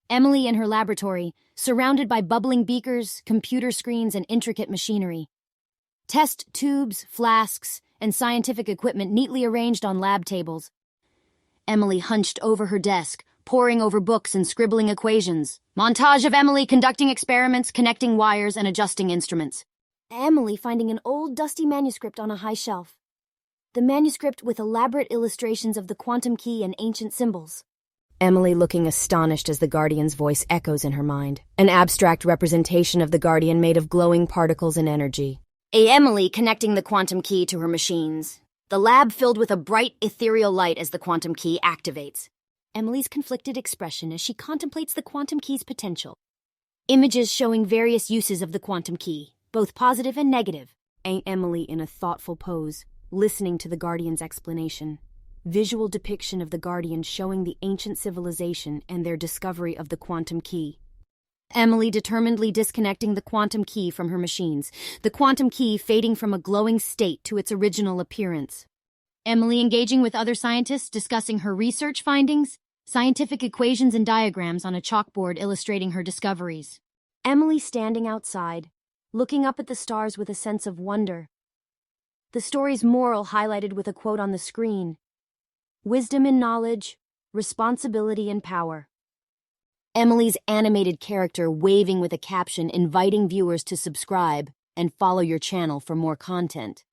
Emily in her laboratory, surrounded by bubbling beakers, computer screens, and intricate machinery. Test tubes, flasks, and scientific equipment neatly arranged on lab tables. Emily hunched over her desk, poring over books and scribbling equations. Montage of Emily conducting experiments, connecting wires, and adjusting instruments. Emily finding an old, dusty manuscript on a high shelf. The manuscript with elaborate illustrations of the quantum key and ancient symbols. Emily looking astonished as the Guardian's voice echoes in her mind. An abstract representation of the Guardian made of glowing particles and energy. Emily connecting the quantum key to her machines. The lab filled with a bright, ethereal light as the quantum key activates. Emily's conflicted expression as she contemplates the quantum key's potential. Images showing various uses of the quantum key, both positive and negative. Emily in a thoughtful pose, listening to the Guardian's explanation. Visual depiction of the Guardian showing the ancient civilization and their discovery of the quantum key. Emily determinedly disconnecting the quantum key from her machines, the quantum key fading from a glowing state to its original appearance. Emily engaging with other scientists, discussing her research findings, scientific equations and diagrams on a chalkboard illustrating her discoveries. Emily standing outside, looking up at the stars with a sense of wonder. The story's moral highlighted with a quote on the screen. Wisdom and knowledge, responsibility and power. Emily's animated character waving with a caption inviting viewers to subscribe and follow your channel for more content.